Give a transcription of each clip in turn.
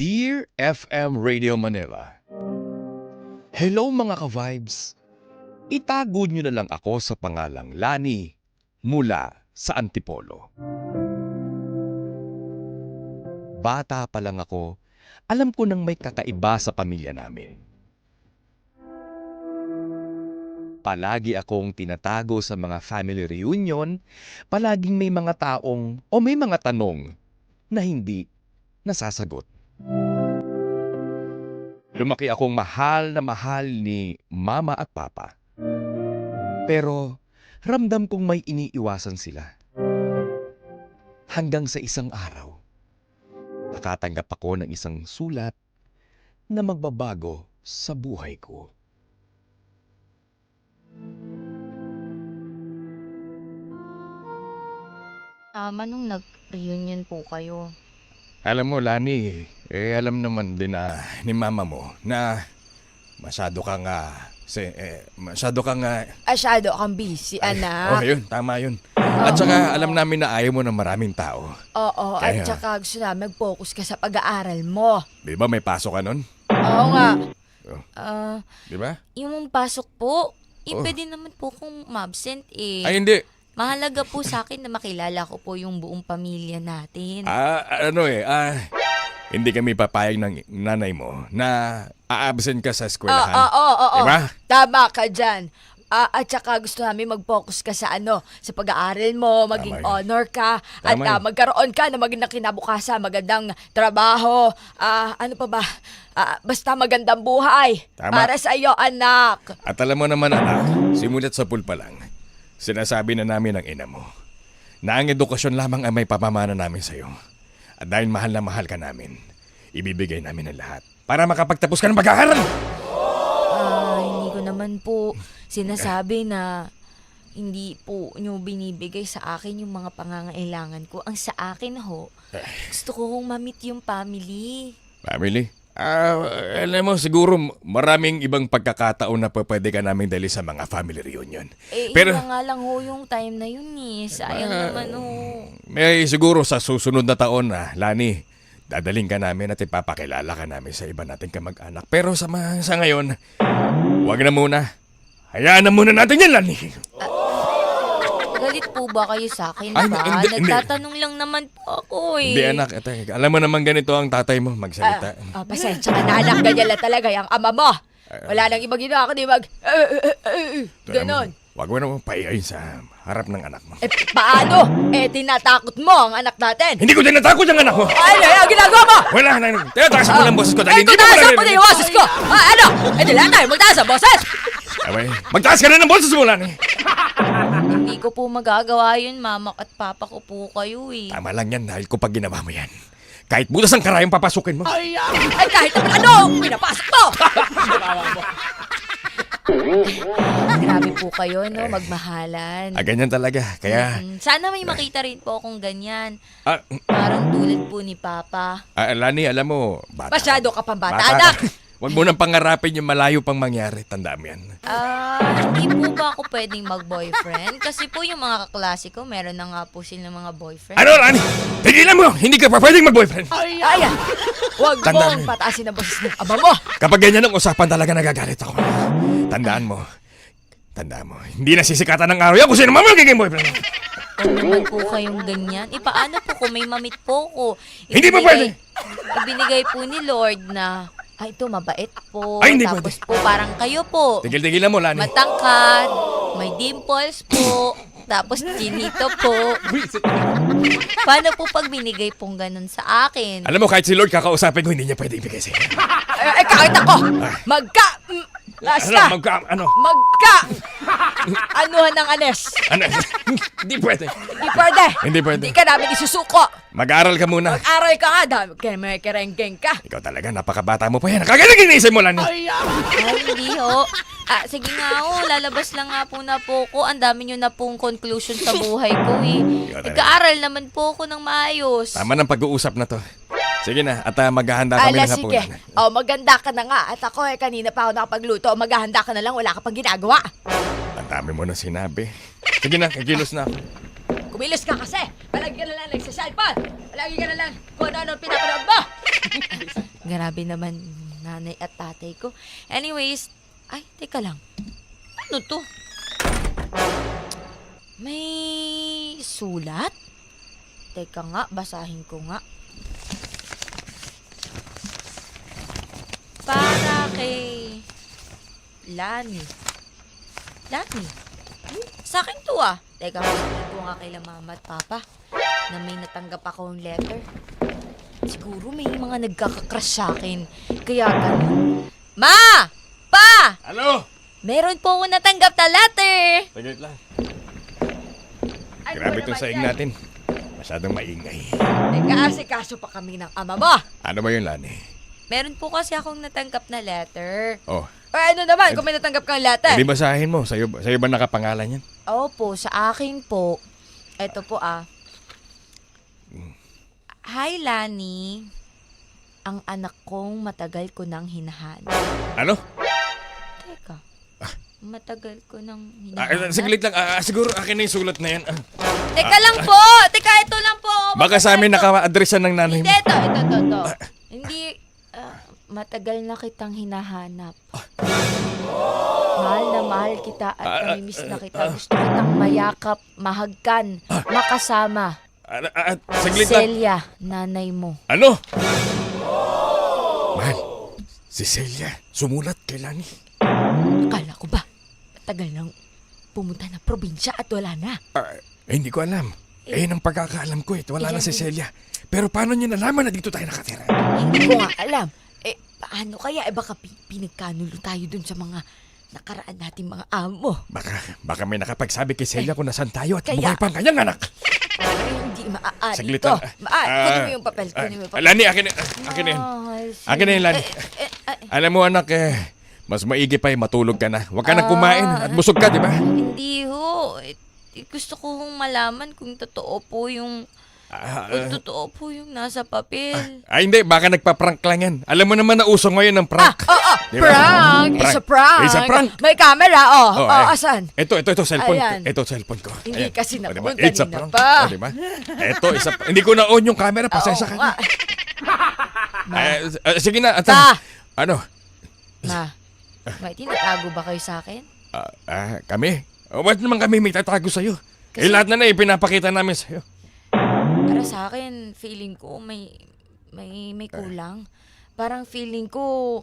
Dear FM Radio Manila. Hello mga ka-vibes. Itago nyo na lang ako sa pangalang Lani mula sa Antipolo. Bata pa lang ako, alam ko nang may kakaiba sa pamilya namin. Palagi akong tinatago sa mga family reunion, palaging may mga taong o may mga tanong na hindi nasasagot. Lumaki akong mahal na mahal ni mama at papa. Pero ramdam kong may iniiwasan sila. Hanggang sa isang araw, nakatanggap ako ng isang sulat na magbabago sa buhay ko. Nung nag-reunion po kayo. Alam mo, Lani, alam naman din ni mama mo na masyado kang Masyado kang busy, anak. yun, tama yun. At saka alam namin na ayaw mo ng maraming tao. Oo, Kaya- at saka gusto namin mag-focus ka sa pag-aaral mo. Di ba may pasok ka nun? Oo nga. Oh. Di ba? Yung pasok po, Oh. pwede naman po kung ma-absent eh. Ay, hindi. Mahalaga po sa akin na makilala ko po yung buong pamilya natin. Hindi kami papayag ng nanay mo na a-absent ka sa eskwelahan. Oo. Diba? Tama ka dyan. At saka gusto namin mag-focus ka sa sa pag-aaral mo, maging Tama yun. honor ka, at Tama yun. magkaroon ka ng magandang kinabukasan, magandang trabaho, ano pa ba, basta magandang buhay. Tama. Para sa iyo, anak. At alam mo naman, anak, simulat sa pool pa lang, sinasabi na namin ng ina mo na ang edukasyon lamang ang may pamamana namin sa'yo. At dahil mahal na mahal ka namin, ibibigay namin ang lahat para makapagtapos ka ng pag-aaral. Hindi ko naman po sinasabi na hindi po nyo binibigay sa akin yung mga pangangailangan ko. Ang sa akin gusto ko hong ma-meet yung family. Family? Alam mo, siguro maraming ibang pagkakataon na pwede ka namin dali sa mga family reunion. Pero- Iba nga lang yung time na yun eh. Sayang naman May siguro sa susunod na taon na, Lani, dadaling ka namin at ipapakilala ka namin sa iba nating kamag-anak. Pero sa ngayon, wag na muna. Hayaan na muna natin yan, Lani. Galit po ba kayo sa akin Ay, ba? hindi. Nagtatanong lang naman po ako eh. Hindi, anak. Alam mo naman ganito ang tatay mo magsalita. Pasensya ka na, anak. Ganyan lang talaga yung ama mo. Wala nang ibang ginawa kundi ganon. Wag mo naman paiyayin sa harap ng anak mo. Paano? Tinatakot mo ang anak natin. Hindi ko tinatakot ang anak mo. Ano yung ginagawa mo? Wala na. Tinataas mo lang boses ko dahil hindi mo Tutaas ako na maririnig. yung boses ko. Ano? Di lang tayo magtaas ang boses. Abay, magtaas ka na ng boses mo, Lani. Hindi ko po magagawa yun, mama at papa ko po kayo eh. Tama lang yan dahil kapag ginawa mo yan, kahit butas ang karayang papasukin mo. Ay, kahit naman ano, pinapasok mo. Grabe po kayo, no? Magmahalan. Ganyan talaga. Kaya, Sana may makita rin po akong ganyan. ah, Parang tulad po ni Papa. Lani, alam mo, bata. Masyado ka pang bata, anak. Huwag mo nang pangarapin yung malayo pang mangyari. Tandaan mo yan. Hindi po ba ako pwedeng mag-boyfriend? Kasi po yung mga kaklase ko, meron na nga po silang mga boyfriend. Ano, Lani? Tigilan mo! Hindi ka pa pwedeng mag-boyfriend. Ayan. Huwag Tandaan mong mo. pataasin ang boses ng ama mo. Kapag ganyan ang usapan, talaga nagagalit ako. Tandaan mo. Hindi nasisikatan ng araw yan kung sino man magiging boyfriend mo. Huwag naman po kayong ganyan. Paano po kung may mamit po ko? Hindi pa pwede. Ibinigay po ni Lord na, ito mabait po. Ay, hindi Tapos po parang kayo po. Tigil-tigilan mo, Lani. Matangkad, may dimples po, tapos chinito po. Paano po pag binigay pong ganun sa akin? Alam mo, kahit si Lord kakausapin ko, hindi niya pwede ibigay sa'yo. Kahit ako. Basta. Ano? Anuhan ng anes. Ano? Hindi pwede. Hindi pwede. Hindi pwede. Hindi ka namin isusuko. Mag-aaral ka muna. Aray ka nga, dami ka may kerenggeng ka. Ikaw talaga, napakabata mo pa yan. Kagaya iniisip mo, Lani. Ay, hindi ho. Sige nga ho, lalabas lang nga po na po ko. Ang dami nyo na pong conclusion sa buhay ko eh. Nag-aaral naman po ako ng maayos. Tama ng pag-uusap na to. Sige na, at maghahanda kami ng Sige. hapunan. Maganda ka na nga. At ako kanina pa ako nakapagluto. Maghahanda ka na lang, wala ka pang ginagawa. Ang dami mo na sinabi. Sige na, kikilos na ako. Kumilos ka kasi. Palagi ka na lang nagsasalpan. Palagi ka na lang kung ano-ano pinapanood mo. Grabe naman nanay at tatay ko. Anyways, ay, teka lang. Ano to? May sulat? Teka nga, basahin ko nga. Para kay Lani. Lani? Sa akin to ah. Teka, basahin ko nga kay mama at papa na may natanggap akong letter. Siguro may mga nagkakakrush sa akin. Kaya ganun. Ma! Pa! Ano? Meron po ako natanggap na letter. Saglit lang. Ano Grabe ba itong naman saing yan? natin. Masyadong maingay. Nag-aasikaso pa kami ng ama mo. Ano ba yun, Lani? Meron po kasi akong natanggap na letter. Oh, Ano naman kung may natanggap kang letter? hindi basahin mo. Sa'yo ba nakapangalan yan? Opo, sa akin po. Ito po ah. Hi, Lani. Ang anak kong matagal ko nang hinahanap. Ano? Teka. Matagal ko nang Ah, hinahanap. saglit lang. Siguro akin na yung sulat na yan. Teka lang po! Teka, ito lang po! Baka sa amin naka-addressan ng nanay Hindi, mo. ito. Hindi, matagal na kitang hinahanap. Mahal na mahal kita at namimiss na kita. Gusto kitang mayakap, mahagkan, makasama. Saglit lang. Celia, nanay mo. Ano? Mahal, si Celia, sumulat kay Lani. Akala ko ba, matagal nang pumunta na probinsya at wala na. Hindi ko alam. Yun ang pagkakaalam ko wala na si Celia. Pero paano niya nalaman na dito tayo nakatira? Hindi ko nga alam. Paano kaya? Baka pinagkanulo tayo dun sa mga nakaraan nating mga amo. Baka may nakapagsabi kay Celia kung nasan tayo at Kaya- buhay pa ang kanyang anak. Hindi maaari Saglit to. lang. Kunin mo yung papel. Kunin mo yung papel. Lani, akin na yan. Akin na yan, Lani. Alam mo, anak, mas maigi pa matulog ka na. Huwag ka nang kumain at busog ka, di ba? Hindi ho. Gusto ko hong malaman kung totoo po yung nasa papel. Hindi. Baka nagpa-prank lang yan. Alam mo naman na uso ngayon ng prank. Di ba? Prank! It's a prank! It's a prank. May camera, asan? Ito, cellphone. Ayan. Ito, cellphone ko. Hindi Ayan. kasi O, napunta diba? It's a kanina prank. pa. O, diba? Ito, hindi ko na-on yung camera. Pasensya ka na. Sige na. Pa! Ano? Ma, may tinatago ba kayo sa akin? Kami? Ba't naman kami may tatago sa'yo? Lahat na ipinapakita namin sa'yo. Para sa akin, feeling ko may kulang. Parang feeling ko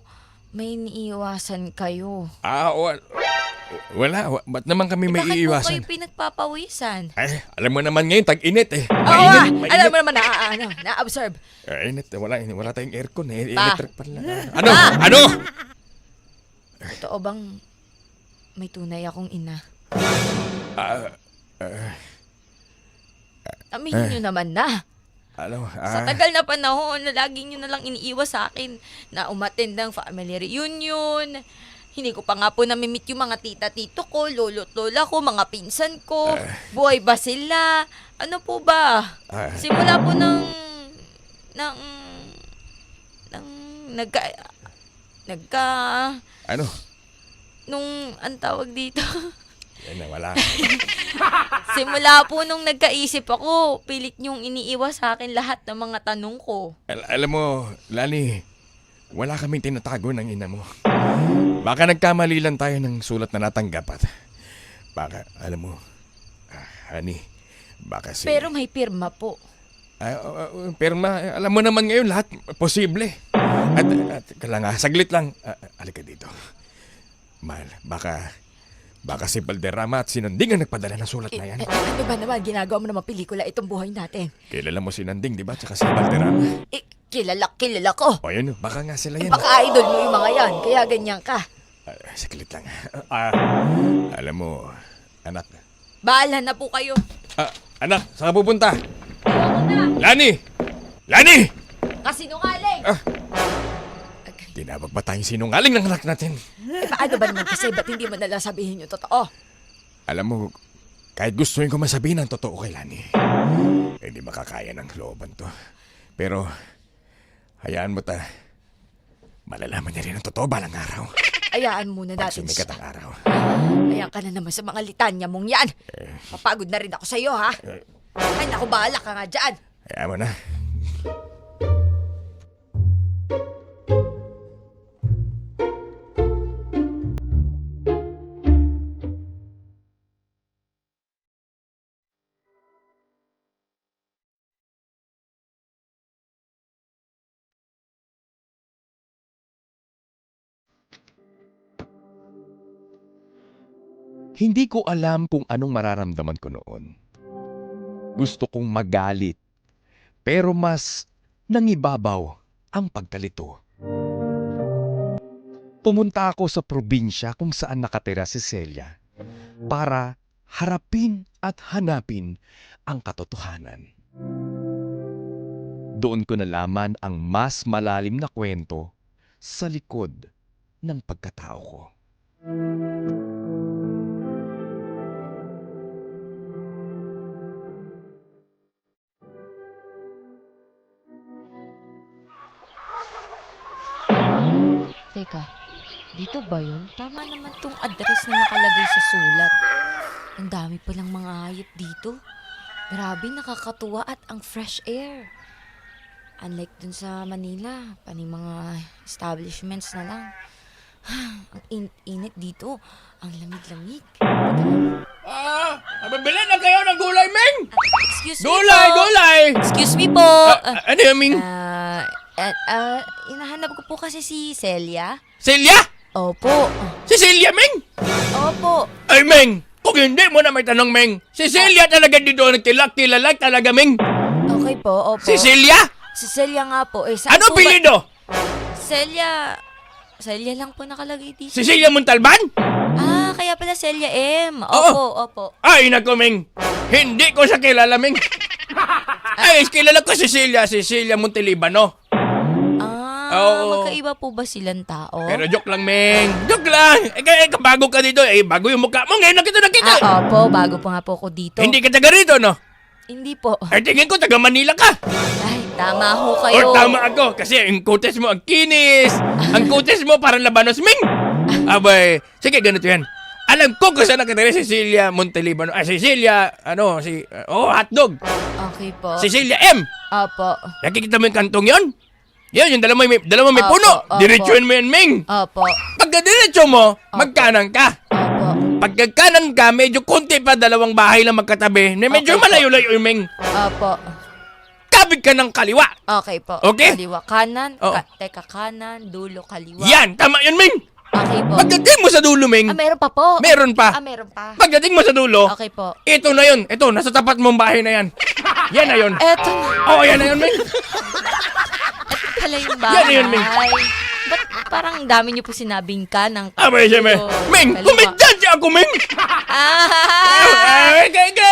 may iniiwasan kayo. Wala. Ba't naman kami may Bakit po iiwasan? kayo pinagpapawisan? Alam mo naman ngayon, tag-init Alam Mainit. mo naman na-observe. Init. Wala tayong aircon Pa. Electric pa lang. Ano? Totoo bang may tunay akong ina? Aminin nyo naman na. Sa tagal na panahon na lagi nyo na lang iniiwas sa akin na umattend ng family reunion. Hindi ko pa nga po namimit yung mga tita-tito ko, lolo't lola ko, mga pinsan ko. Buhay ba sila? Ano po ba? Simula po Ano? nung ang tawag dito. Yan na, wala. Simula po nung nagkaisip ako, pilit niyong iniiwas sa akin lahat ng mga tanong ko. Alam mo, Lani, wala kaming tinatago ng ina mo. Baka nagkamali lang tayo ng sulat na natanggap at baka, alam mo, honey, baka si... Pero may pirma po. Pero alam mo naman ngayon lahat posible. At saglit lang. Halika dito. Mahal, baka si Valderrama at si Nanding ang nagpadala ng sulat na yan. Ano ba naman, ginagawa mo naman pelikula itong buhay natin. Kilala mo si Nanding, di ba? Tsaka si Valderrama. Kilala ko. O yun, baka nga sila yan. Baka idol mo yung mga yan, kaya ganyan ka. Saglit lang. Alam mo, anak. Bahala na po kayo. Anak, saan ka pupunta? Ayoko na. Lani! Lani! Kasinungaling! Tinawag ba tayong sinungaling ng anak natin? Paano ba naman kasi, ba't hindi mo nalang sabihin yung totoo? Alam mo, kahit gustuin ko masabihin ang totoo kay Lani, hindi makakaya ng looban to. Pero, hayaan mo malalaman niya rin ang totoo balang araw. Hayaan muna Pag natin sumikat siya. ang araw. Ayan ka na naman sa mga litanya mong yan. Papagod na rin ako sa'yo, ha? Ay, naku, bahala ka nga dyan. Hayaan mo na. Hindi ko alam kung anong mararamdaman ko noon. Gusto kong magalit, pero mas nangibabaw ang pagkalito. Pumunta ako sa probinsya kung saan nakatira si Celia para harapin at hanapin ang katotohanan. Doon ko nalaman ang mas malalim na kwento sa likod ng pagkatao ko. Teka, dito ba yun? Tama naman tong address na nakalagay sa sulat. Ang dami palang mga hayop dito. Grabe, nakakatuwa at ang fresh air. Unlike dun sa Manila, paning mga establishments na lang. Ang init dito. Ang lamig-lamig. Mabili na kayo ng gulay, Ming! Excuse me po. Gulay! Excuse me po. Ano yan, Ming? Inahanap ko po kasi si Celia. Celia? Opo. Si Celia, Ming? Opo. Ay, Ming! Kung hindi mo na may tanong, Ming, si Celia talaga dito nagtilak-kilala talaga, Ming. Okay po, opo. Si Celia? Si Celia nga po. Saan Ano po ba- pilido? Celia. Celia lang po nakalagay dito. Si Celia Montalban? Kaya pala Celia M. Oo. Opo. Ay, naku, Ming. Hindi ko siya kilala, Ming. Ay, kilala ko si Celia Montalibano. Oo. Magkaiba po ba silang tao? Pero joke lang, Ming. Joke lang. Bago ka dito. Bago yung mukha mo. Ngayon na kita nakita. Opo. Bago pa nga po ako dito. Hindi ka taga rito, no? Hindi po. Ay, tingin ko taga Manila ka. Ay, tama ho kayo. O tama ako. Kasi ang kutes mo ang kinis. Ang kutes mo parang labanos, Ming. Abay, sige, ganito yan. Alam ko kung saan nakatira si Cecilia Montalibano. Cecilia, hotdog. Okay po. Cecilia M. Opo. Nakikita mo yung kantong yon? Yan, yung dalawa may Opo, puno. opo. Diretsuhin mo yan, Ming. Opo. Pagka diretso mo, magkanan ka. Opo. Pagka kanan ka, medyo konti pa dalawang bahay lang magkatabi. Medyo Okay po. malayo-layo, Ming. Opo. Kabig ka ng kaliwa. Okay po. Okay? Kaliwa kanan. Oo. Teka, kanan, dulo, kaliwa. Yan, tama yun, Ming. Okay po. Pagdating mo sa dulo, Ming, Meron pa po. meron pa. Meron pa. Pagdating mo sa dulo, Okay po. ito na yun. Ito, nasa tapat mong bahay na yan. Yan na yun. Eto na. Oo, yan na yun, Ming. Pala yung bahay. Yan yun, Ming. Ba't parang dami niyo po sinabing ka ng Abay, siya, Ming. Ming, kumidjadya ako, Ming. Ah! Agay!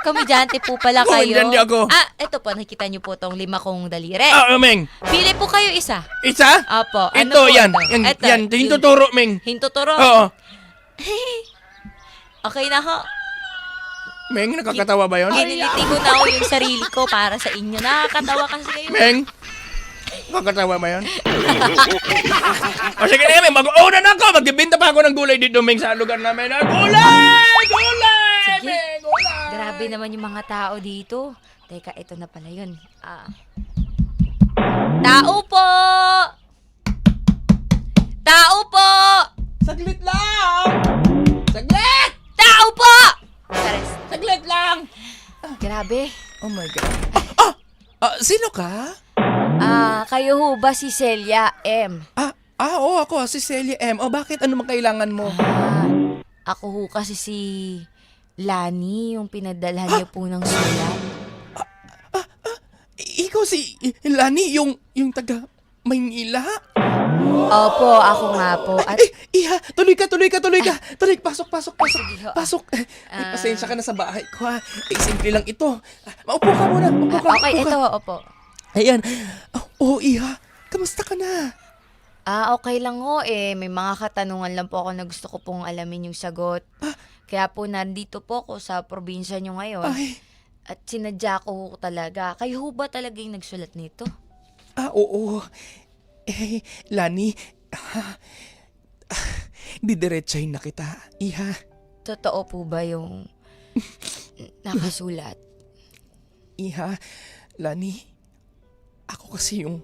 Komedyante po pala kayo. Komedyante ako. Ito po, nakikita niyo po tong 5 kong daliri. Ming. Pili po kayo isa. Isa? Opo. Ito, po yan. ito? Ito. Yan, hintuturo, Ming. Hintuturo? Oo. Okay na ho. Ming, nakakatawa ba yun? Kiniliti ko na ho yung sarili ko para sa inyo. Nakakatawa kasi kayo. Ming, nakakatawa ba yun? O sige na, Ming, mag-una na ako. Magbibinta pa ako ng gulay dito, Ming, sa lugar namin. Gulay! Sige. Ming, gulay! Grabe naman yung mga tao dito. Teka, ito na pala yun. Tao po! Tao po! Saglit lang! Saglit! Tao po! Charis. Saglit lang! Grabe. Oh my God. Sino ka? Kayo ho ba si Celia M? Oo, ako, si Celia M. Bakit? Ano mang kailangan mo? Ako ho kasi si Lani, yung pinadalhan niyo po ng sulat. Ikaw si Lani, yung taga Maynila? Opo, ako nga po. At Iha, tuloy ka. Tuloy, pasok. sige ho. Pasok. Pasensya ka na sa bahay ko, ha. Simple lang ito. Maupo ka muna. okay, ito, opo. Ayan. Iha. Kamusta ka na? Okay lang ho may mga katanungan lang po ako na gusto ko pong alamin yung sagot. Kaya po nandito po ako sa probinsya nyo ngayon. Ay. At sinadya ko ho talaga. Kayo ho ba talaga yung nagsulat nito? Oo. Lani, didiretsahin na kita, Iha. Totoo po ba yung nakasulat? Iha, Lani, ako kasi yung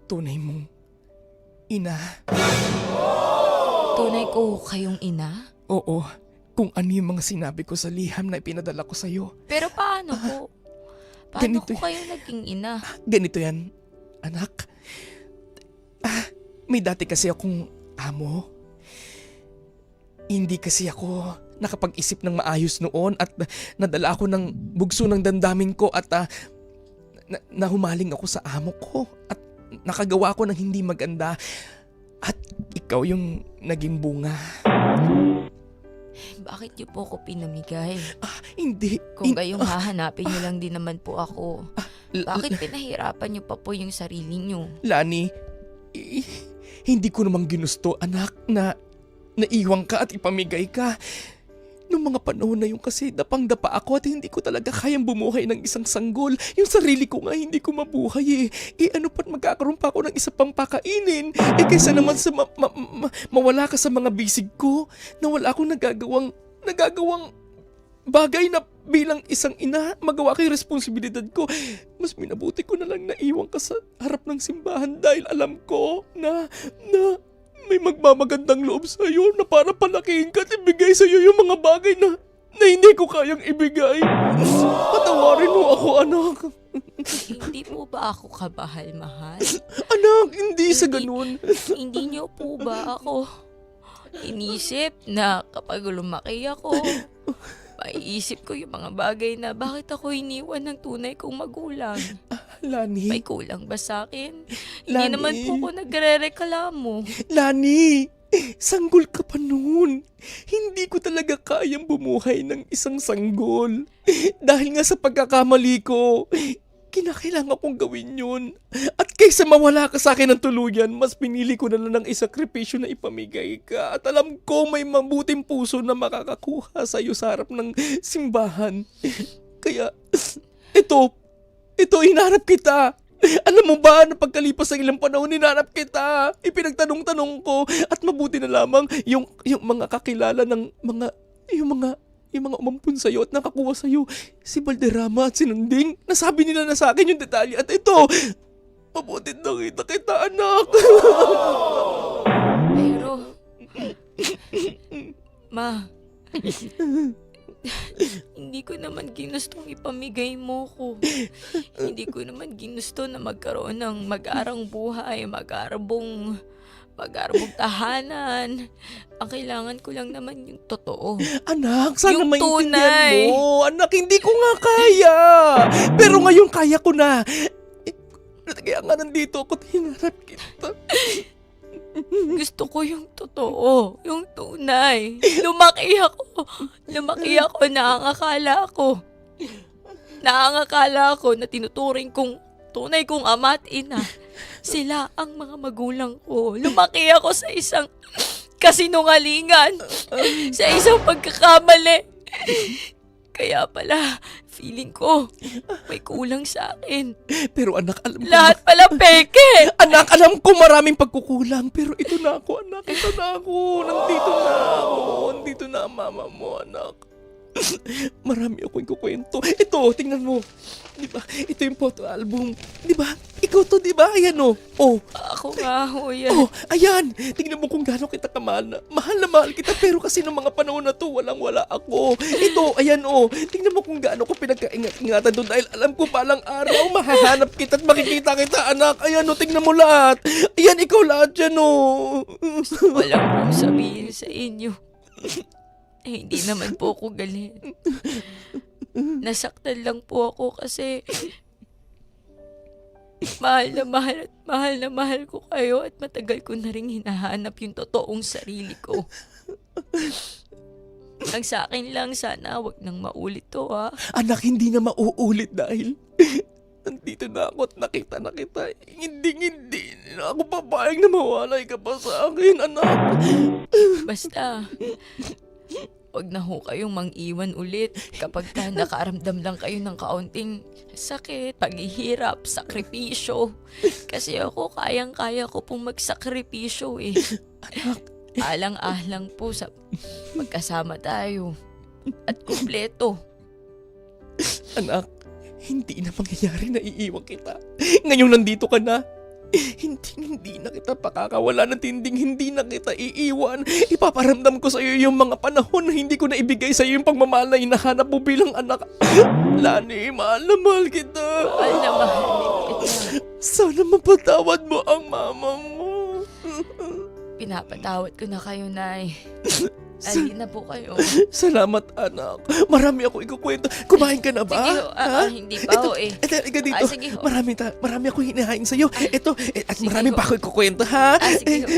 tunay mong ina. Tunay ko ho kayong ina? Oo, kung ano yung mga sinabi ko sa liham na ipinadala ko sa'yo. Pero paano po? Paano Ganito ko kayo naging ina? Ganito yan, anak. May dati kasi akong amo. Hindi kasi ako nakapag-isip ng maayos noon at nadala ako ng bugso ng damdamin ko at nahumaling ako sa amo ko at nakagawa ko ng hindi maganda at ikaw yung naging bunga. Bakit niyo po ako pinamigay? Hindi. Kung gayong hahanapin niyo lang din naman po ako. Bakit pinahirapan niyo pa po yung sarili niyo? Lani, hindi ko namang ginusto, anak, na naiwang ka at ipamigay ka. Noong mga panahon na yun kasi dapang-dapa ako at hindi ko talaga kayang bumuhay ng isang sanggol. Yung sarili ko nga hindi ko mabuhay ano pa't magkakaroon pa ako ng isa pang pakainin? Kaysa naman sa mawala ka sa mga bisig ko na wala akong nagagawang bagay na bilang isang ina, magawa ko yung responsibilidad ko. Mas minabuti ko na lang naiwan ka sa harap ng simbahan dahil alam ko na may magmamagandang loob sa'yo na para palakihin ka at ibigay sa'yo yung mga bagay na hindi ko kayang ibigay. Patawarin mo ako, anak. Hindi po ba ako kamahal-mahal? Anak, hindi sa ganun. Hindi niyo po ba ako inisip na kapag lumaki ako, maiisip ko yung mga bagay na bakit ako iniwan ng tunay kong magulang? Lani. May kulang ba sa akin? Hindi Lani. naman po ako nagre-reklamo. Lani, sanggol ka pa noon. Hindi ko talaga kayang bumuhay ng isang sanggol. Dahil nga sa pagkakamali ko, kinakailangan kong gawin yun. At kaysa mawala ka sa akin ng tuluyan, mas pinili ko na lang ng isakripisyo na ipamigay ka. At alam ko may mabuting puso na makakakuha sa iyo sa harap ng simbahan. Kaya, ito, hinarap kita. Alam mo ba na pagkalipas ng ilang panahon, hinarap kita. Ipinagtanong-tanong ko at mabuti na lamang yung mga kakilala ng yung mga umampun sa'yo at nakakuha sa'yo. Si Valderrama at si Nanding. Nasabi nila na sa akin yung detalye at ito, mabuti nakita kita, anak. Pero, Ma, hindi ko naman ginustong ipamigay mo ko. Hindi ko naman ginusto na magkaroon ng mag-arang buhay, mag-arabong tahanan. Ang kailangan ko lang naman yung totoo. Anak, sana Yung maintindihan tunay. mo. Anak, hindi ko nga kaya. Pero ngayon kaya ko na. Kaya nga nandito ako at hinarap kita. Gusto ko yung totoo, yung tunay. Lumaki ako, naangakala ko na tinuturing kong tunay kong ama at ina. Sila ang mga magulang ko. Lumaki ako sa isang kasinungalingan, sa isang pagkakamali. Kaya pala, feeling ko, may kulang sa akin. Pero anak, alam ko. Lahat pala peke! Anak, alam ko maraming pagkukulang. Pero ito na ako, anak. Ito na ako. Nandito na ako. Nandito na ang mama mo, anak. Marami akong ikukwento. Ito, tingnan mo. Diba? Ito yung photo album. Diba? Ikaw to, diba? Ayan o. Oh. Ako nga ho yan. Oh, ayan. Tingnan mo kung gaano kita kamahal na. Mahal na mahal kita. Pero kasi ng mga panahon na to, walang-wala ako. Ito, ayan o. Tingnan mo kung gaano ko pinagkaingat-ingatan doon. Dahil alam ko palang araw, mahahanap kita at makikita kita, anak. Ayan o, tingnan mo lahat. Ayan, ikaw lahat dyan o. Walang pong sabihin sa inyo. Hindi naman po ako galit. Nasaktan lang po ako kasi mahal na mahal ko kayo at matagal ko na rin hinahanap yung totoong sarili ko. Ang sa akin lang, sana wag nang maulit to, ha? Anak, hindi na mauulit dahil nandito na ako at nakita na kita. Hindi na ako papayag na mawalay ka pa sa akin, anak. Basta, wag na ho kayong mang-iwan ulit kapag ka nakaramdam lang kayo ng kaunting sakit, paghihirap, sakripisyo. Kasi ako, kayang-kaya ko pong magsakripisyo eh. Alang-alang po sa magkasama tayo at kumpleto. Anak, hindi na mangyayari na iiwan kita. Ngayong nandito ka na, hindi na kita pakakawala ng tinding, hindi na kita iiwan. Ipaparamdam ko sa iyo yung mga panahon na hindi ko na ibigay sa iyo yung pagmamahal na hinahanap mo bilang anak. Lani, mahal na mahal kita. Mahal na mahal din kita. Sana mapatawad mo ang mama mo. Pinapatawad ko na kayo, Nay. Halina po kayo. Salamat, anak. Marami ako ikukwento. Kumain ka na ba? Sige ho, hindi pa ho eh. Ito, dito. Sige ho. Marami ako hinahain sa'yo. Ito, at sige marami ho. pa ako ikukwento, ha? Sige ho.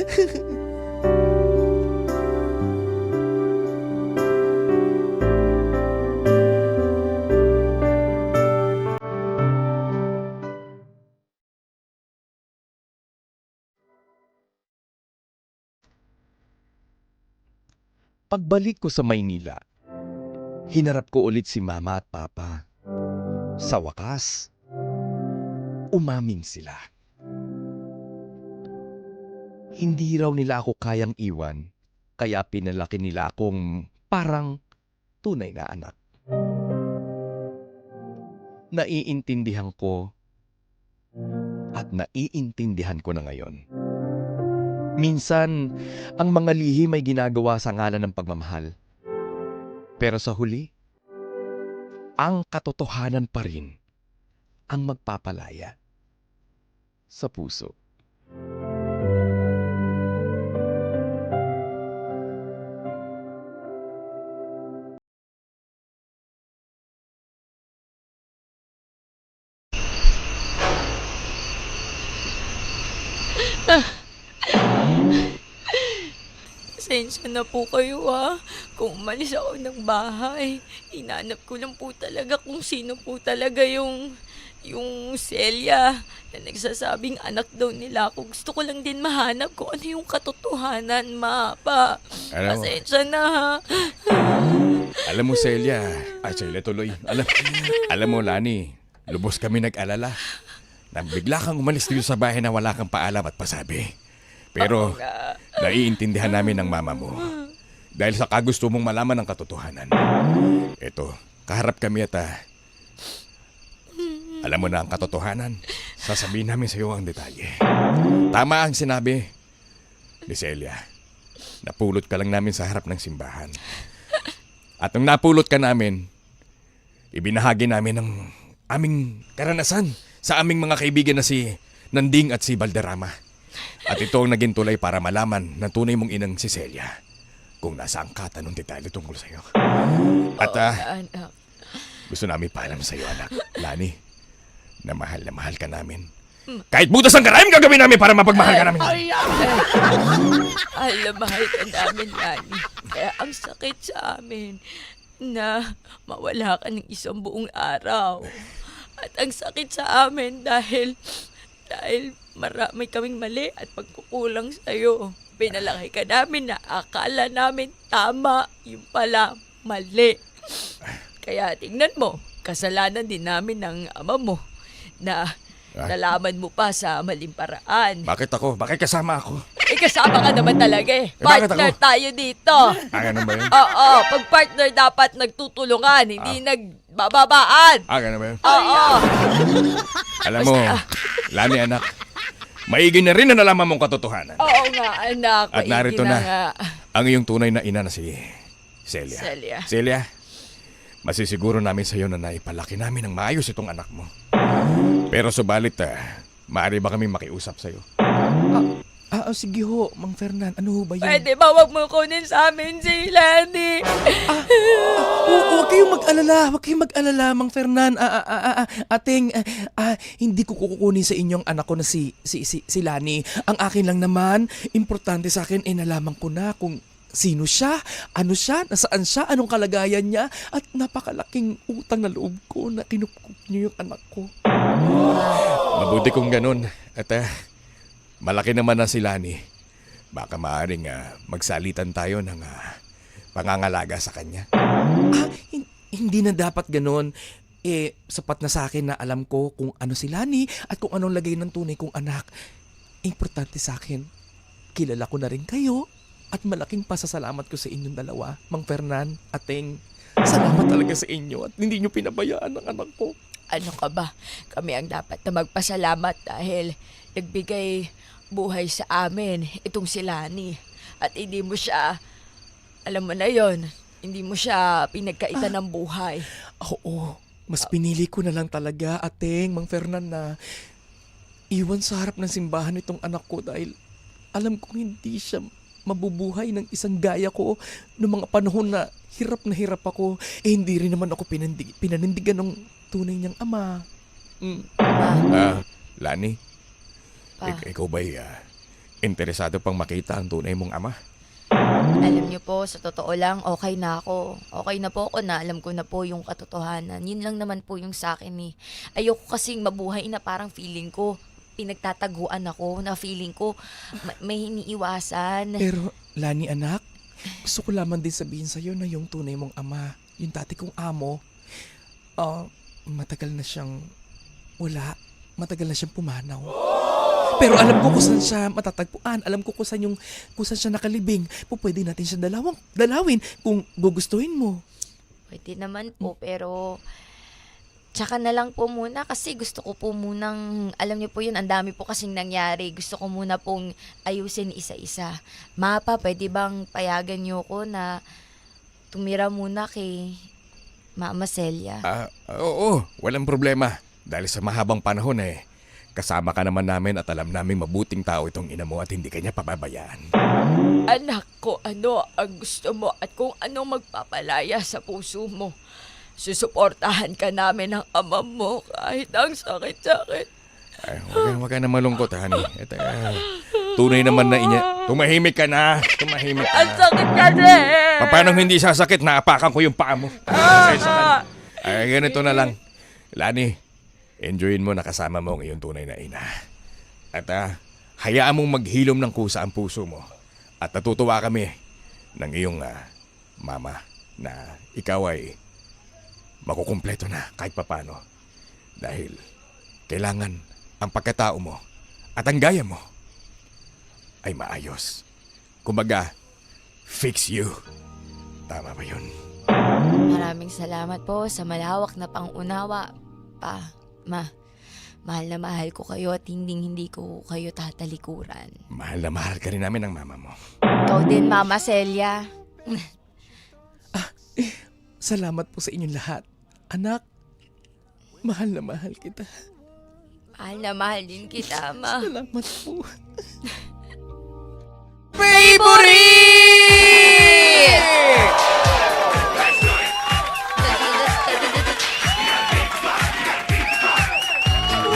Pagbalik ko sa Maynila, hinarap ko ulit si Mama at Papa. Sa wakas, umamin sila. Hindi raw nila ako kayang iwan, kaya pinalaki nila akong parang tunay na anak. Naiintindihan ko at naiintindihan ko na ngayon. Minsan, ang mga lihim ay ginagawa sa ngalan ng pagmamahal. Pero sa huli, ang katotohanan pa rin ang magpapalaya sa puso. Pasensya na po kayo Kung umalis ako ng bahay, hinanap ko lang po talaga kung sino po talaga yung Celia na nagsasabing anak daw nila ako. Gusto ko lang din mahanap kung ano yung katotohanan, Pa. Alam mo, Pasensya na alam mo, Celia. Celia tuloy. Alam mo, Lani, lubos kami nag-alala. Nang bigla kang umalis dito sa bahay na wala kang paalam at pasabi. Pero, naiintindihan namin ng mama mo. Dahil sa kagusto mong malaman ang katotohanan. Eto, kaharap kami at alam mo na ang katotohanan. Sasabihin namin sa iyo ang detalye. Tama ang sinabi ni Celia. Napulot ka lang namin sa harap ng simbahan. At nung napulot ka namin, ibinahagi namin ang aming karanasan sa aming mga kaibigan na si Nanding at si Valderrama. At ito ang naging tulay para malaman ng tunay mong inang si Celia kung nasaan ka tanong detalye tungkol sa iyo. At anak. gusto namin paalam sa iyo, anak, Lani, na mahal ka namin. Kahit butas ang karayom gagawin namin para mapagmahal ka namin. Mahal ka namin, Lani. Kaya ang sakit sa amin na mawala ka ng isang buong araw. At ang sakit sa amin dahil marami kaming mali at pagkukulang sa'yo. Pinalaki ka namin na akala namin tama, yung pala mali. Kaya tingnan mo, kasalanan din namin ng ama mo na nalaman mo pa sa maling paraan. Bakit ako? Bakit kasama ako? Kasama ka naman talaga bakit Partner ako? tayo dito. Ganun ba yun? Oo, pag partner dapat nagtutulungan, hindi nagbababaan. Ganun ba yun? Oo. Alam mo, Lani, anak, maigi na rin na nalaman mong katotohanan. Oo nga, anak. At maigi narito na nga. ang iyong tunay na ina na si Celia. Celia. Masisiguro namin sa iyo na naipalaki namin ng maayos itong anak mo. Pero subalit, maaari ba kami makiusap sa iyo? Sige ho, Mang Fernan. Ano ho ba yun? Pwede ba wag mo kunin sa amin si Lani? Huwag kayong mag-alala, Mang Fernan. Ating, hindi ko kukunin sa inyong anak ko na si Lani. Ang akin lang naman, importante sa akin, nalaman ko na kung sino siya, ano siya, nasaan siya, anong kalagayan niya, at napakalaking utang na loob ko na kinupkup niyo yung anak ko. Mabuti kung ganun. At malaki naman na si Lani. Baka maaaring magsalitan tayo ng pangangalaga sa kanya. Hindi na dapat ganun. Sapat na sa akin na alam ko kung ano si Lani at kung anong lagay ng tunay kong anak. Importante sa akin, kilala ko na rin kayo at malaking pasasalamat ko sa inyong dalawa, Mang Fernan, Ateng. Salamat talaga sa inyo at hindi nyo pinabayaan ang anak ko. Ano ka ba? Kami ang dapat na magpasalamat dahil nagbigay buhay sa amin itong si Lani. At hindi mo siya, alam mo na yon, hindi mo siya pinagkaitan ng buhay. Oo, mas pinili ko na lang talaga, Ateng, Mang Fernan, na iwan sa harap ng simbahan itong anak ko dahil alam kong hindi siya mabubuhay ng isang gaya ko noong mga panahon na hirap ako. Hindi rin naman ako pinanindigan ng tunay niyang ama. Lani, Pa. ikaw ba'y interesado pang makita ang tunay mong ama? Alam niyo po, sa totoo lang, okay na ako. Okay na po ako na alam ko na po yung katotohanan. Yun lang naman po yung sa akin eh. Ayoko kasing mabuhay na parang feeling ko pinagtataguan ako, na feeling ko may iniiwasan. Pero, Lani anak, gusto ko lamang din sabihin sa'yo na yung tunay mong ama, yung dati kong amo, matagal na siyang matagal na siyang pumanaw. Pero alam ko kung saan siya matatagpuan, alam ko kung saan siya nakalibing. Pwede natin siya dalawin kung gugustuhin mo. Pwede naman po, pero tsaka na lang po muna kasi gusto ko po munang, alam niyo po yun, ang dami po kasing nangyari. Gusto ko muna pong ayusin isa-isa. Mapa, pwede bang payagan niyo ko na tumira muna kay Mama Celia? Oo, walang problema. Dahil sa mahabang panahon kasama ka naman namin at alam namin mabuting tao itong ina mo at hindi kanya pababayaan. Anak ko, ano ang gusto mo at kung ano magpapalaya sa puso mo. Susuportahan ka namin ng ama mo kahit ang sakit-sakit. Ay, huwag ka na malungkot, honey. Tunay naman na Tumahimik ka na. Tumahimik ka Ang na. sakit ka rin! Paano hindi sasakit? Naapakan ko yung paa mo. Pasensya ka na. Ay, ganito na lang. Lani, enjoyin mo na kasama mo ang iyong tunay na ina. At hayaan mong maghilom ng kusa ang puso mo. At natutuwa kami ng iyong mama na ikaw ay makukumpleto na kahit papano. Dahil kailangan ang pagkatao mo at ang gaya mo ay maayos. Kumbaga, fix you. Tama ba yun? Maraming salamat po sa malawak na pangunawa. Mahal na mahal ko kayo at hindi ko kayo tatalikuran. Mahal na mahal ka rin namin ng mama mo. Ikaw din, Mama Celia. Salamat po sa inyong lahat. Anak, mahal na mahal kita. Mahal na mahal din kita, Ma. Salamat po.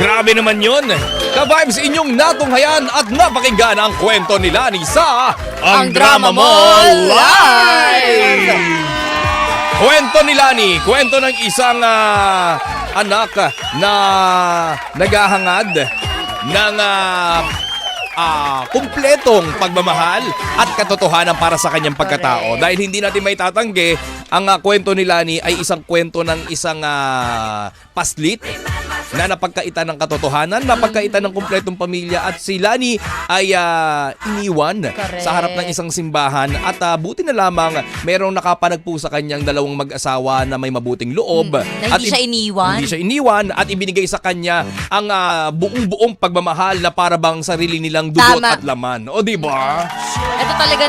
Grabe naman yun! Ka-vibes inyong natunghayan at napakinggan ang kwento ni Lani sa Ang Drama Mo Live! Kwento ni Lani, kwento ng isang anak na naghahangad ng kumpletong pagmamahal at katotohanan para sa kanyang pagkatao. Correct. Dahil hindi natin may tatanggi, ang kwento ni Lani ay isang kwento ng isang paslit na napagkaitan ng katotohanan, napagkaitan ng kumpletong pamilya at si Lani ay iniwan Correct. sa harap ng isang simbahan at buti na lamang merong nakapanagpo sa kanyang dalawang mag-asawa na may mabuting loob. Na hindi siya iniwan. Hindi siya iniwan at ibinigay sa kanya ang buong-buong pagmamahal na para bang sarili nilang dugot Tama. at laman. O di ba? Ito talaga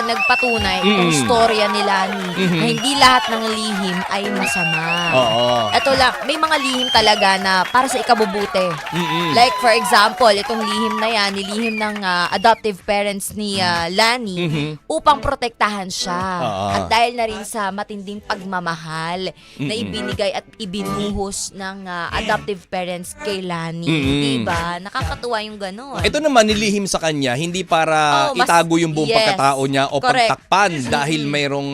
nagpatunay kung storya ni Lani na hindi lahat ng lihim ay masama. Oo. Ito lang, may mga lihim talaga na para sa ikabubuti. Like for example, itong lihim na yan, nilihim ng adoptive parents ni Lani upang protektahan siya. At dahil na rin sa matinding pagmamahal na ibinigay at ibinuhos ng adoptive parents kay Lani. Diba? Nakakatuwa yung gano'n. Ito naman nilihim sa kanya hindi para Oh, mas- itago yung buong yes. pagkatao niya o Correct. pagtakpan dahil mayroong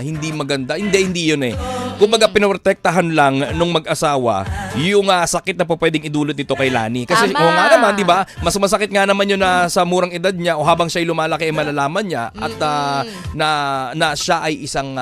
hindi maganda. Hindi yun eh. Kumbaga pinoprotektahan lang nung mag-asawa yung sakit na po pwedeng idulot dito kay Lani. Kasi Tama. oo nga naman, di ba? Mas masakit nga naman yun na sa murang edad niya o habang siya'y lumalaki ay malalaman niya at na siya ay isang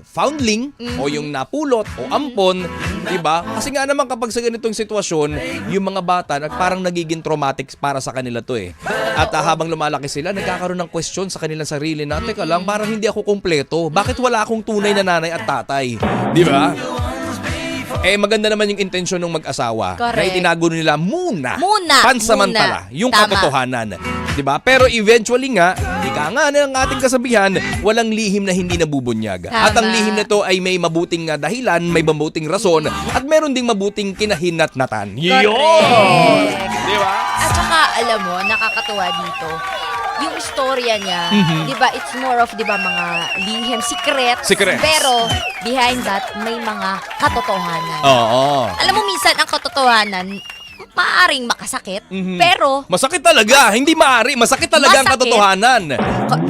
foundling o yung napulot o ampon, di ba? Kasi nga naman kapag sa ganitong sitwasyon, yung mga bata parang nagiging traumatic para sa kanila to eh. At habang lumalaki sila, nagkakaroon ng question sa kanilang sarili na, teka lang, parang hindi ako kumpleto. Bakit wala akong tunay na nanay at tatay? Di ba? Maganda naman yung intensyon ng mag-asawa na Correct. itinago nila muna pansamantala muna. yung Tama. katotohanan. 'Di ba? Pero eventually nga, ika nga ng ating kasabihan, walang lihim na hindi nabubunyag. Tama. At ang lihim nito ay may mabuting dahilan, may mabuting rason, at meron ding mabuting kinahinatnatan. Yun! Correct. 'Di ba? At saka, alam mo, nakakatuwa dito. yung istorya niya, Mhm. 'di ba, it's more of 'di ba mga lihim, secrets. Secrets. Pero behind that may mga katotohanan. Oo. Alam mo minsan ang katotohanan maaring makasakit, Mhm. pero Masakit talaga, hindi maaari. Masakit talaga ang Masakit. katotohanan.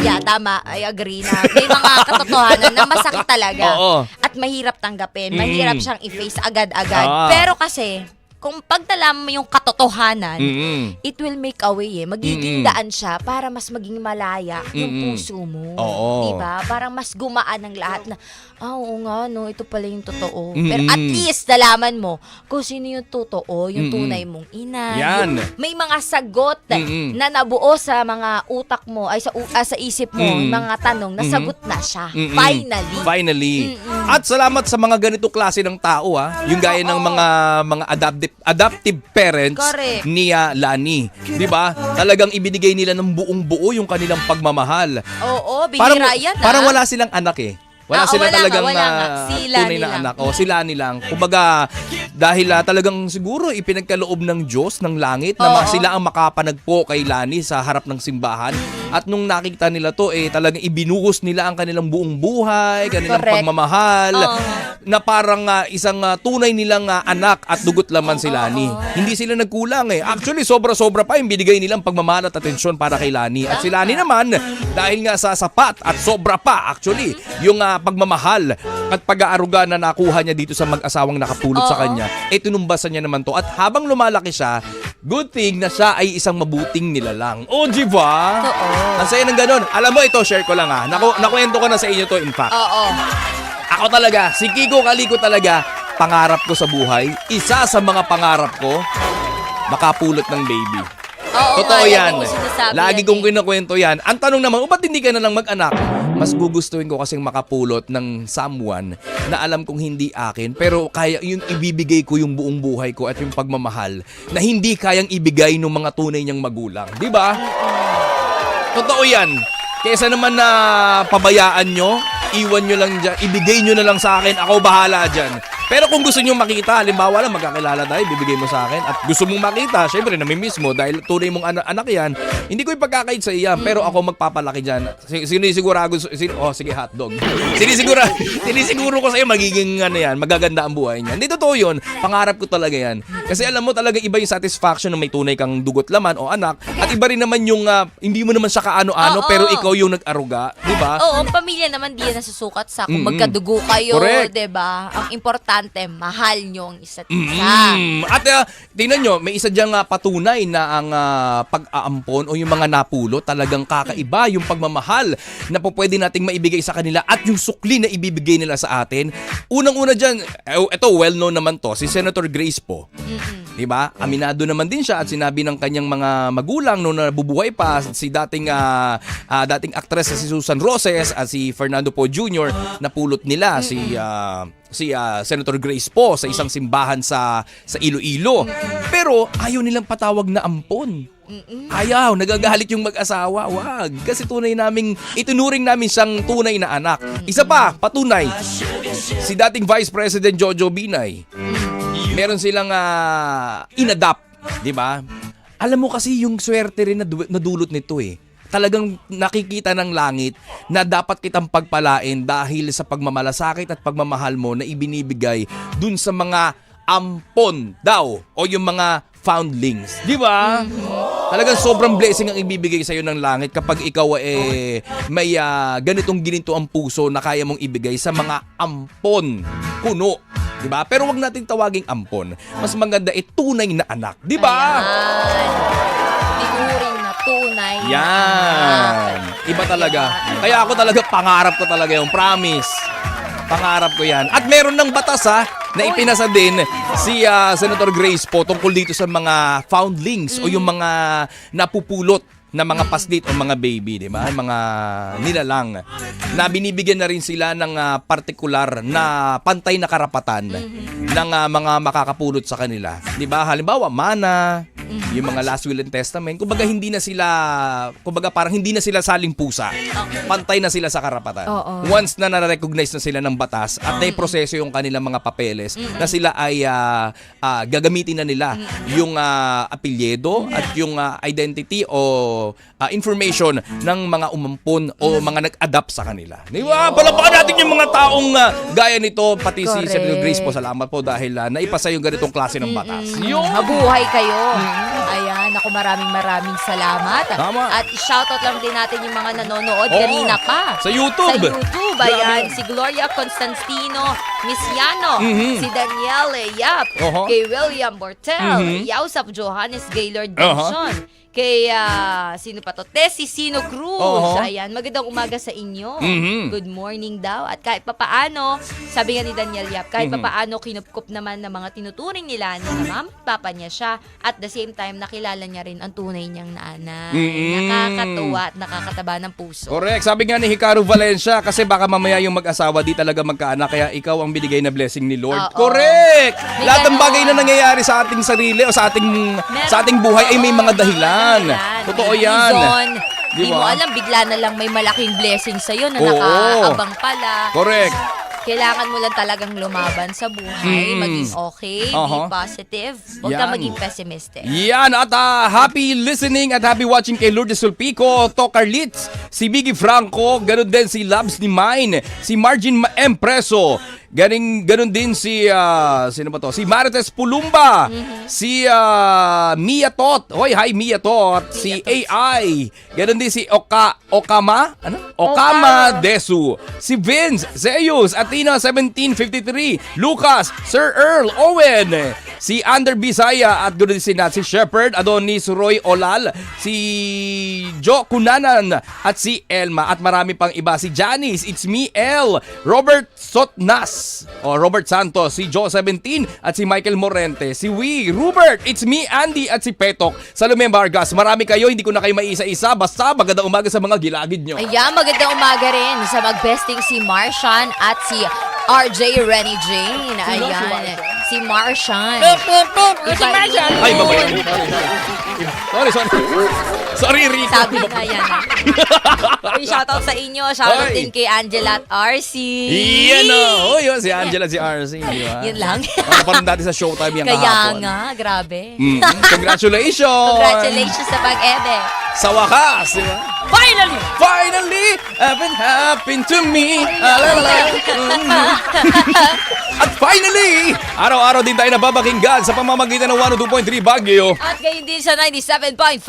yeah, tama, I agree na may mga katotohanan na masakit talaga. Oo. At mahirap tanggapin, Mm. mahirap siyang i-face agad-agad. Ah. Pero kasi kung pagdala mo yung katotohanan, Mm-mm. it will make a way Magiging Mm-mm. daan siya para mas maging malaya yung Mm-mm. puso mo. Oo. Diba? Parang mas gumaan ang lahat na, oo nga, no, ito pala yung totoo. Mm-mm. Pero at least, nalaman mo kung sino yung totoo, yung Mm-mm. tunay mong ina. Yan. May mga sagot Mm-mm. na nabuo sa mga utak mo, ay sa isip mo, Mm-mm. mga tanong, nasagot na siya. Mm-mm. Finally. Finally. Mm-mm. At salamat sa mga ganito klase ng tao yung gaya ng Oo. mga adoptive parents Correct. ni Lani. 'Di ba? Talagang ibinigay nila ng buong buo yung kanilang pagmamahal. Oo, bihira yan. Parang wala silang anak Wala Oo, sila wala talagang nga, wala nga. Sila tunay na nilang. anak. O sila nilang. Kumbaga, dahil talagang siguro ipinagkaloob ng Diyos, ng langit, na Oo. sila ang makapanagpo kay Lani sa harap ng simbahan. At nung nakita nila to, talagang ibinuhos nila ang kanilang buong buhay, kanilang Correct. pagmamahal, Oo. na parang isang tunay nilang anak at dugot laman si Lani. Hindi sila nagkulang Actually, sobra-sobra pa yung binigay nilang pagmamahal at atensyon para kay Lani. At si Lani naman, dahil nga sa sapat at sobra pa actually, yung pagmamahal at pag-aaruga na nakuha niya dito sa mag-asawang nakapulot sa Oo. kanya, tinumbasan niya naman to. At habang lumalaki siya, good thing na siya ay isang mabuting nilalang. O, di ba? Oo. Ang saya ng ganun. Alam mo, ito, share ko lang nakwento ko na sa inyo to, in fact. Oo. Ako talaga, si Kiko Kaliko talaga, pangarap ko sa buhay, isa sa mga pangarap ko, makapulot ng baby. Oo Totoo nga, yan. lagi ko sinasabi Lagi yan kong eh. kinukwento yan. Ang tanong naman, ba't hindi ka na lang mag-anak? Mas gugustuhin ko kasing makapulot ng someone na alam kong hindi akin, pero kaya yung ibibigay ko yung buong buhay ko at yung pagmamahal na hindi kayang ibigay ng mga tunay niyang magulang. Di ba? Totoo yan. Kesa naman na pabayaan nyo, iwan nyo lang dyan, ibigay nyo na lang sa akin, ako bahala dyan. Pero kung gusto nyo makita, halimbawa lang magkakilala tayo, bibigay mo sa akin, at gusto mong makita, syempre namimiss mo dahil tunay mong anak yan, hindi ko ipagkakait sa iyan, pero ako magpapalaki dyan. Sinisigurado, sige hotdog. Sinisiguro ko sa iyo magiging magaganda ang buhay niya. Hindi totoo yun, pangarap ko talaga yan. Kasi alam mo talaga iba yung satisfaction na may tunay kang dugot laman o anak, at iba rin naman yung hindi mo naman siya kaano-ano, Oo. pero ikaw yung nag-aruga, di ba? Oo, ang pamilya naman di yan nasusukat sa kung Mm-mm. magkadugo kayo, Correct. 'di ba? Ang importante, mahal nyo ang isa't isa. At tingnan nyo, may isa diyang patunay na ang pag-aampon o yung mga napulo talagang kakaiba yung pagmamahal na po pwede nating maibigay sa kanila at yung sukli na ibibigay nila sa atin. Unang-una dyan, ito well-known naman to, si Senator Grace po. Diba? Aminado naman din siya at sinabi ng kanyang mga magulang noong nabubuhay pa si dating actress si Susan Roses at si Fernando Po Jr. napulot nila si Senator Grace po sa isang simbahan sa Iloilo. Pero ayaw nilang patawag na ampon. Ayaw, nagagalit yung mag-asawa. Wag, kasi itunuring namin siyang tunay na anak. Isa pa, patunay. Si dating Vice President Jojo Binay. Meron silang inadapt, 'di ba? Alam mo kasi yung swerte rin na nadulot nito Talagang nakikita ng langit na dapat kitang pagpalain dahil sa pagmamalasakit at pagmamahal mo na ibinibigay dun sa mga ampon daw o yung mga foundlings. Di ba? Talagang sobrang blessing ang ibibigay sa'yo ng langit kapag ikaw may ganitong gininto ang puso na kaya mong ibigay sa mga ampon kuno. Di ba? Pero wag natin tawaging ampon. Mas maganda tunay na anak. Di ba? Tinuring na tunay. na Yan. anak. Iba talaga. Diba? Kaya ako talaga, pangarap ko talaga yung promise. Pangarap ko yan. At meron ng batas na ipinasa din si Senator Grace po tungkol dito sa mga foundlings o yung mga napupulot na mga paslit o mga baby, di ba? Mga nilalang. Na binibigyan na rin sila ng partikular na pantay na karapatan ng mga makakapulot sa kanila. Di ba? Halimbawa, mana, yung mga Last Will and Testament, kumbaga parang hindi na sila saling pusa. Pantay na sila sa karapatan. Oo. Once na na-recognize na sila ng batas at proseso yung kanilang mga papeles na sila ay gagamitin na nila yung apelyido at yung identity o information ng mga umampon o mga nag-adapt sa kanila. Di ba? Palapakan natin yung mga taong gaya nito, pati si Correct. Senator Grace po, salamat po dahil naipasa yung ganitong klase ng batas. Mabuhay kayo. Ayan, ako maraming salamat. Tama. At shoutout lang din natin yung mga nanonood Oo. kanina pa. Sa YouTube. Sa YouTube, ayan. Grabe. Si Gloria Constantino Misiano, si Danielle Yap, Oho. kay William Bortel, Yausap Johannes Gaylord Benson, kay sino pa to? Tessie Sino Cruz. Oho. Ayan, magandang umaga sa inyo. Mhm. Good morning daw. At kahit papaano, sabi nga ni Daniel Yap, kahit papaano kinupkup naman ng mga tinuturing nila na mama at papa niya siya, at the same time nakilala niya rin ang tunay niyang nanay. Nakakatuwa at nakakataba ng puso. Correct. Sabi nga ni Hikaru Valencia, kasi baka mamaya yung mag-asawa di talaga magkaanak, kaya ikaw ang binigay na blessing ni Lord. Oo. Correct! May Lahat ng ganon. bagay na nangyayari sa ating sarili o sa ating buhay ay may mga dahilan. Totoo May yan. reason. Di Di mo ba? alam, bigla na lang may malaking blessing sa'yo na Oo. nakaabang pala. Correct. Kailangan mo lang talagang lumaban sa buhay, maging okay, Aha. be positive, huwag ka Yan. maging pessimistic. Yan, at happy listening at happy watching kay Lourdes Sulpico, To Carlitz, si Biggie Franco, ganun din si Labs ni Mine, si Margin Empreso, ganun din si, sino ba to? Si Marites Pulumba, si Mia Tot, hoy, hi Mia Tot, si AI, ganun din si Okama Desu, si Vince Zeus, Athena 1753, Lucas, Sir Earl Owen, si Ander Bisaya, at ganoon din si Nancy Shepherd, Adonis Roy Olal, si Joe Kunanan, at si Elma, at marami pang iba, si Janice, It's Me El, Robert Sotnas, o Robert Santos, si Joe 17, at si Michael Morente, si Rupert, It's Me Andy, at si Petok, Salome Vargas. Marami kayo, hindi ko na kayo maisa-isa, basta magandang umaga sa mga gilagid nyo. Ayan, magandang umaga rin sa magbesting si Marshan at si RJ Rennie Jane. Ayan, si Marshan. Si Marshan. Ay, babae. Sorry. Sorry, Rico. Sabi nga yan. Uy, shoutout sa inyo. Shoutout Oy. din kay Angela at RC. Iyan o. Oh, yun, si Angela, si RC. Di ba? Yun lang. Parang dati sa Showtime yan Kaya kahapon. nga, grabe. Congratulations! Congratulations sa pag-ebe. Sa wakas, di ba? Finally! Finally, everything happened to me. At finally, araw-araw din tayo nababakinggan sa pamamagitan ng 102.3 Baguio. At gayon din sa 97.5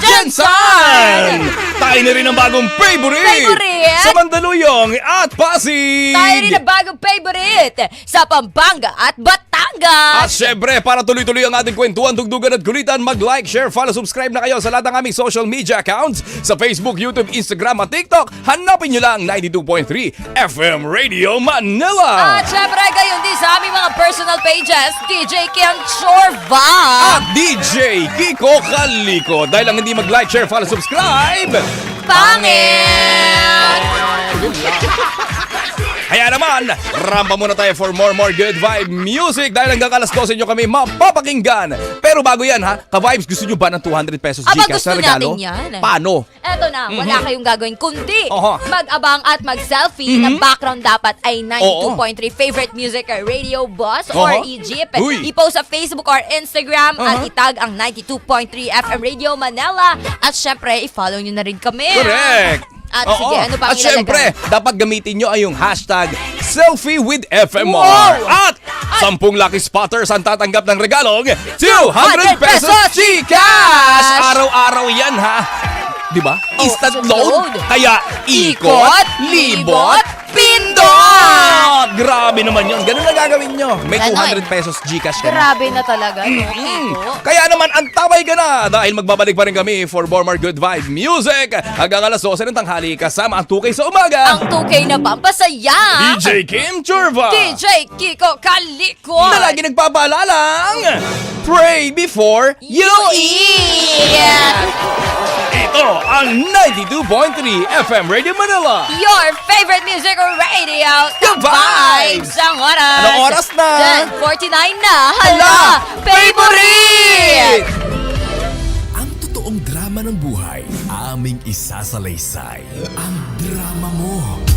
Jensan! Tayo na rin ang bagong favorite! Favorite! Sa Mandaluyong at Pasig! Tayo rin ang bagong favorite sa Pampanga at At Batangas. syempre, para tuloy-tuloy ang ating kwentuhan, dugdugan at kulitan, mag-like, share, follow, subscribe na kayo sa lahat ng aming social media accounts sa Facebook, YouTube, Instagram at TikTok. Hanapin nyo lang 92.3 FM Radio Manila. At syempre, gayon din sa aming mga personal pages, DJ Ken Chorva. At DJ Kiko Kaliko. Dahil lang hindi mag-like, share, follow, subscribe, Pangit! Kaya naman, rampa muna tayo for more good vibe music dahil hanggang alas 12 nyo kami mapapakinggan. Pero bago yan ha, ka-vibes, gusto nyo ba ng 200 pesos Aba, Gcash gusto na regalo? natin yan. Paano? Eto na, wala kayong gagawin kundi Oho. mag-abang at mag-selfie. Ang background dapat ay 92.3 favorite music or radio boss or Oho. Egypt. Uy. I-post sa Facebook or Instagram at itag ang 92.3 FM Radio Manila. At syempre, i-follow nyo na rin kami. Correct! At Oo. sige, ano pa ang At syempre, ilalagay? dapat gamitin nyo ay yung hashtag Selfie with FMR. Wow! At 10 lucky spotters ang tatanggap ng regalong 200 pesos Gcash! Araw-araw yan ha. Di ba? Instant load. load. Kaya ikot, libot, pindot! Grabe naman yun. Ganun na gagawin nyo. May Ganon. 200 pesos Gcash ka na. Grabe na talaga, no? Ito. Kaya naman, antabay ka na dahil magbabalik pa rin kami for more good vibe music hanggang alas 12 ng tanghali kasama ang 2K sa umaga. Ang 2K na pampasaya. DJ Kim Churva. DJ Kiko Kaliko. Na lagi nagpapalalang pray before you eat. Ito ang 92.3 FM Radio Manila. Your favorite music radio. The Vibes. Ang oras. Anong oras na? 10:49 na. Hala, Hala, favorite! naming isasalaysay ang drama mo.